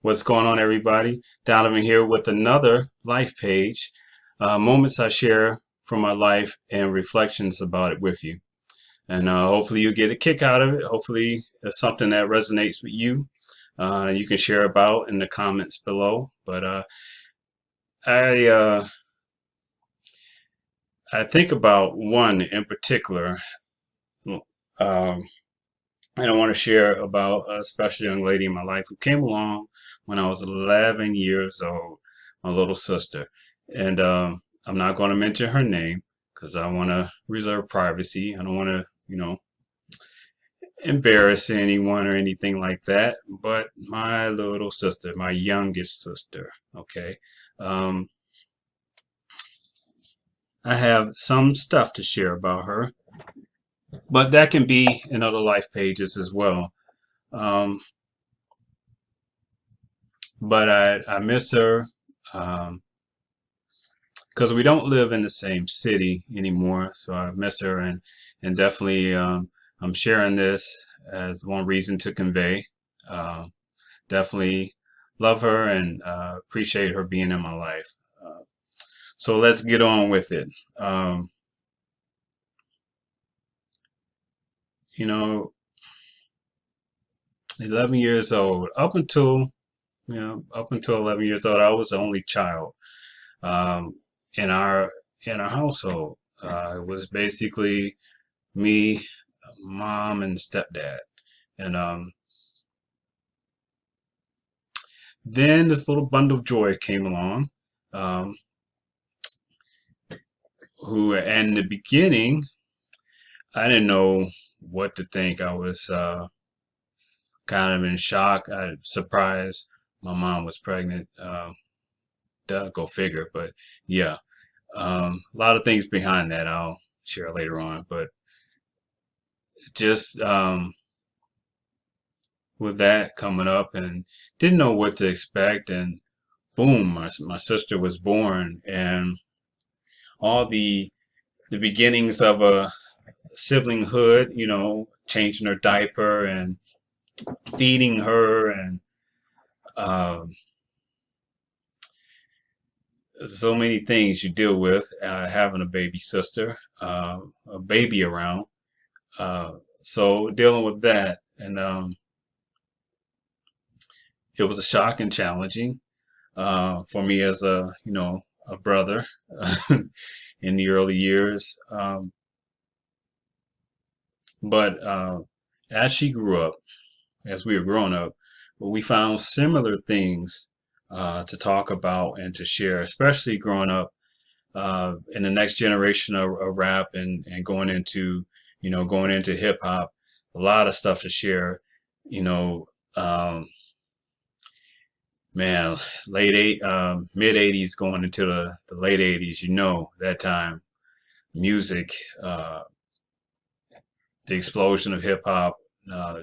What's going on, everybody? Donovan here with another life page. Moments I share from my life and reflections about it with you. And hopefully you get a kick out of it. Hopefully it's something that resonates with you. You can share about in the comments below. But I uh, I think about one in particular. Um, and I want to share about a special young lady in my life who came along when I was 11 years old, my little sister. And I'm not going to mention her name because I want to reserve privacy. I don't want to, embarrass anyone or anything like that. But my little sister, my youngest sister, okay. Um, I have some stuff to share about her, but that can be in other life pages as well. Um, but I miss her. Um, because we don't live in the same city anymore. So I miss her, and definitely I'm sharing this as one reason to convey. Uh, Definitely love her and appreciate her being in my life. Uh, so let's get on with it. Um, you know, 11 years old. Up until 11 years old, I was the only child um, in our household. It was basically me, mom, and stepdad. And then this little bundle of joy came along, um, who, in the beginning, I didn't know what to think. I was kind of in shock. I surprised my mom was pregnant. Duh, go figure. But yeah, a lot of things behind that I'll share later on. But just with that coming up and didn't know what to expect, and boom, my sister was born, and all the beginnings of a siblinghood, changing her diaper and feeding her, and um, so many things you deal with having a baby sister, a baby around. Uh, so dealing with that, and it was a shock and challenging for me as a brother in the early years. But as she grew up, as we were growing up, we found similar things to talk about and to share, especially growing up in the next generation of rap and going into hip hop. A lot of stuff to share. You know, um, man, mid '80s going into the late '80s. That time music, uh, the explosion of hip hop.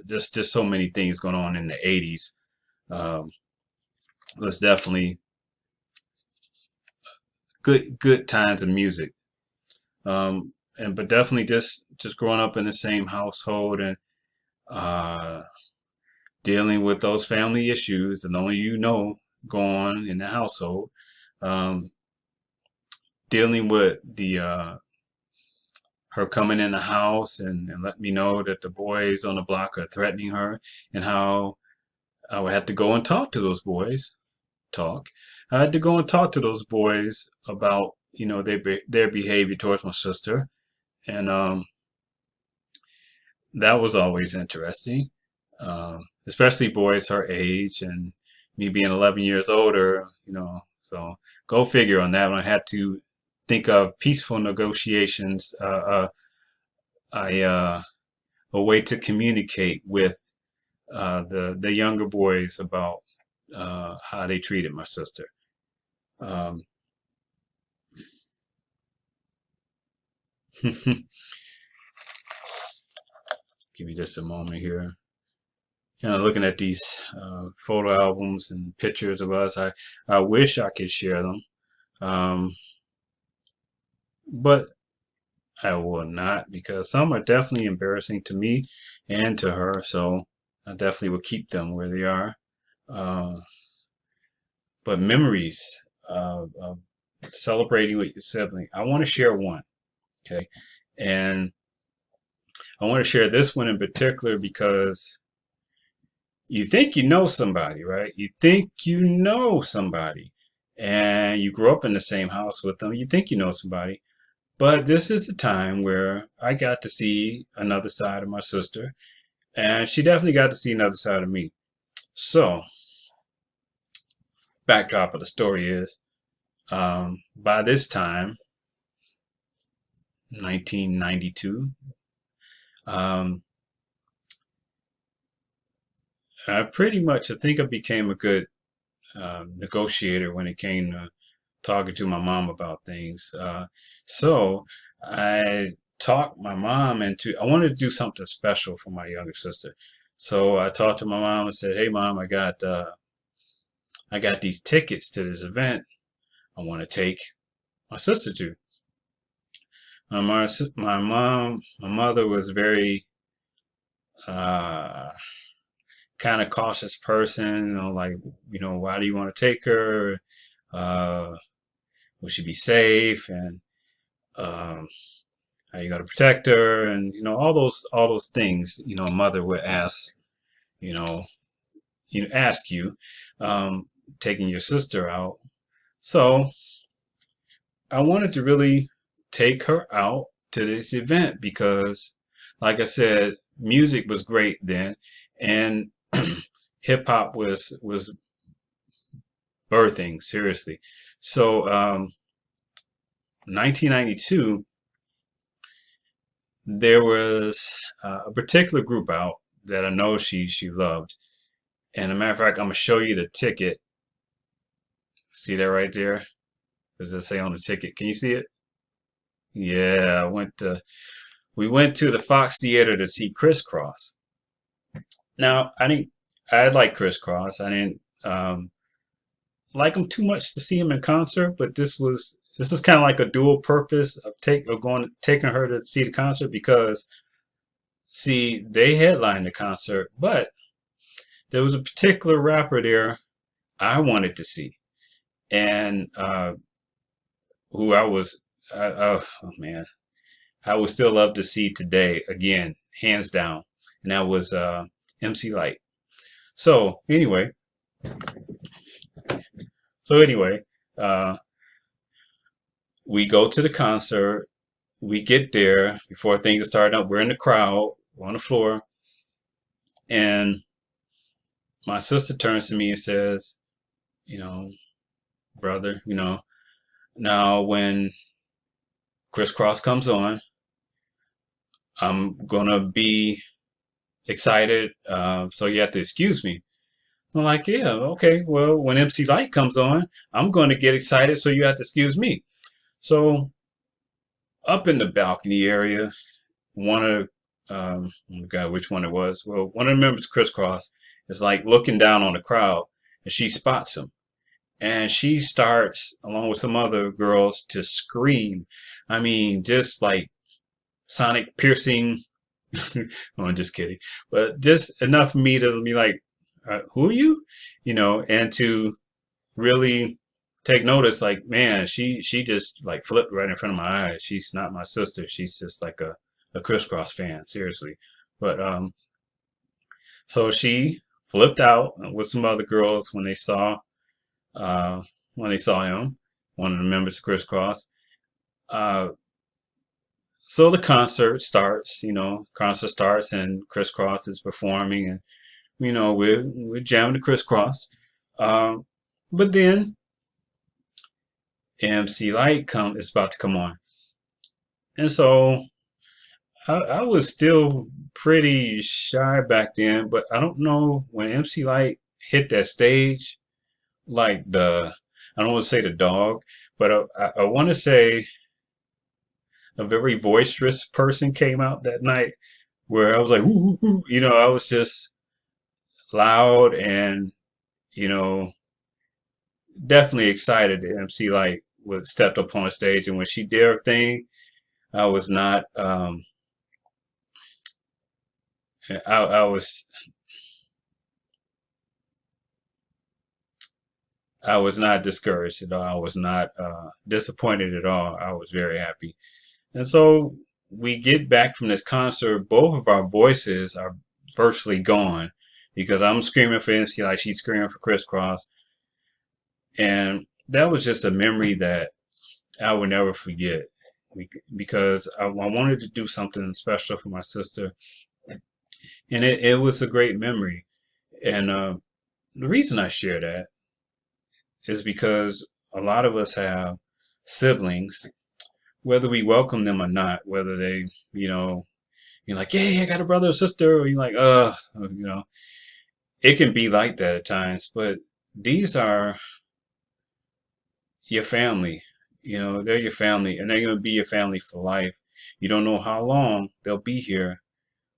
Just so many things going on in the '80s. Um, was definitely good times of music. But definitely just growing up in the same household and uh, dealing with those family issues and only go on in the household. Um, Dealing with the her coming in the house and let me know that the boys on the block are threatening her, and how I would have to go and talk to those boys. Talk. I had to go and talk to those boys about their behavior towards my sister, and that was always interesting, especially boys her age and me being 11 years older. So go figure on that one. I had to think of peaceful negotiations, I a way to communicate with the younger boys about how they treated my sister. Um, Give me just a moment here. Kind of looking at these photo albums and pictures of us. I wish I could share them, um, but I will not, because some are definitely embarrassing to me and to her. So I definitely will keep them where they are. Uh, but memories of celebrating with your sibling. I want to share one, okay? And I want to share this one in particular because you think you know somebody, right? You think you know somebody, and you grew up in the same house with them. You think you know somebody, but this is the time where I got to see another side of my sister, and she definitely got to see another side of me. So, backdrop of the story is, by this time, 1992, um, I think I became a good negotiator when it came to talking to my mom about things. So I talked my mom into, I wanted to do something special for my younger sister. So I talked to my mom and said, "Hey, mom, I got these tickets to this event. I want to take my sister to." My mother was very uh, kind of cautious person. Like, why do you want to take her? Uh, will she be safe? And um, how you got to protect her? And all those things. A mother would ask. You know, ask you, taking your sister out. So I wanted to really take her out to this event because, like I said, music was great then, and hip hop was birthing seriously. So, 1992, there was a particular group out that I know she loved, and as a matter of fact, I'm gonna show you the ticket. See that right there? Does it say on the ticket? Can you see it? Yeah, we went to the Fox Theater to see Crisscross. Now, I like Crisscross. I didn't like him too much to see him in concert, but this was kind of like a dual purpose of taking her to see the concert because see they headlined the concert, but there was a particular rapper there I wanted to see, and who oh man, I would still love to see today again, hands down, and that was MC Light. So anyway, so anyway, uh, we go to the concert. We get there before things are starting up. We're in the crowd, we're on the floor, and my sister turns to me and says, you know, "Brother, now when Crisscross comes on, I'm gonna be excited, so you have to excuse me." I'm like, "Yeah, okay. Well, when MC Light comes on, I'm going to get excited, so you have to excuse me." So up in the balcony area, one of I forgot which one it was. Well, one of the members of Crisscross is like looking down on the crowd, and she spots him, and she starts, along with some other girls, to scream. I mean, just like sonic piercing. Oh, I'm just kidding, but just enough for me to be like, "Who are you?" And to really take notice. Like, man, she just like flipped right in front of my eyes. She's not my sister. She's just like a Crisscross fan, seriously. But so she flipped out with some other girls uh, when they saw him, one of the members of Crisscross. Uh, so the concert starts, and Crisscross is performing, and we're jamming to Crisscross. Um, but then MC Light come is about to come on, and so I was still pretty shy back then, but I don't know when MC Light hit that stage, like I don't want to say the dog, but I want to say a very boisterous person came out that night where I was like, "Woo, woo, woo." I was just loud and, you know, definitely excited that MC Light was stepped up on the stage. And when she did her thing, I was not, I was, I was not discouraged at all. I was not disappointed at all. I was very happy. And so we get back from this concert. Both of our voices are virtually gone because I'm screaming for MC like she's screaming for Crisscross. And that was just a memory that I will never forget because I wanted to do something special for my sister. And it was a great memory. And the reason I share that is because a lot of us have siblings, whether we welcome them or not, whether they, you know, you're like, yeah, I got a brother or sister, or you're like, it can be like that at times, but these are your family. You know, they're your family and they're going to be your family for life. You don't know how long they'll be here,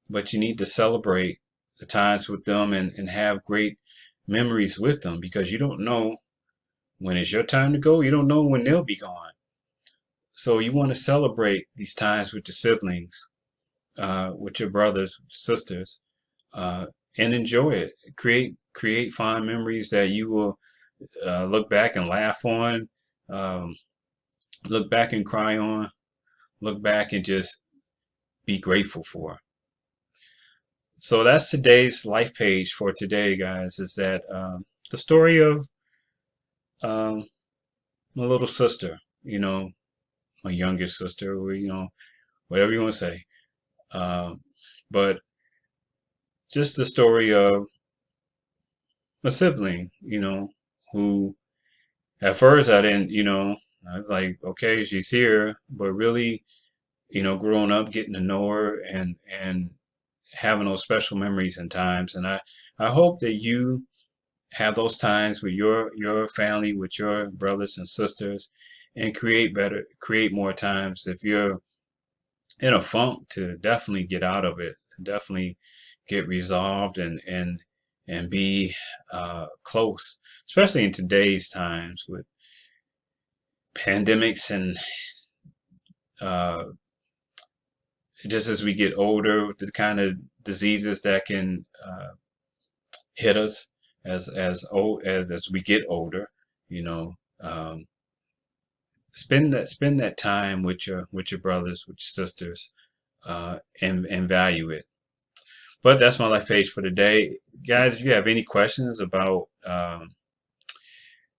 but you need to celebrate the times with them and have great memories with them because you don't know when it's your time to go. You don't know when they'll be gone. So you want to celebrate these times with your siblings, with your brothers, sisters, uh, and enjoy it. Create fond memories that you will look back and laugh on, um, look back and cry on, look back and just be grateful for. So that's today's life page for today, guys. Is that the story of um, my little sister? You know, my youngest sister, or whatever you want to say. Um, but just the story of a sibling, who at first I didn't, I was like, okay, she's here, but really, growing up, getting to know her and having those special memories and times. And I hope that you have those times with your family, with your brothers and sisters, and create more times. If you're in a funk, to definitely get out of it, definitely get resolved and be close, especially in today's times with pandemics and uh, just as we get older, the kind of diseases that can hit us as we get older, you know. Um, spend that time with your brothers, with your sisters, and value it. But that's my life page for today, guys. If you have any questions about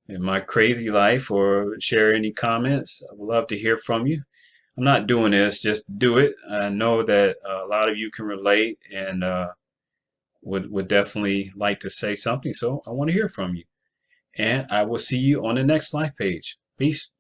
my crazy life or share any comments, I would love to hear from you. I'm not doing this just do it. I know that a lot of you can relate and would definitely like to say something. So I want to hear from you, and I will see you on the next life page. Peace.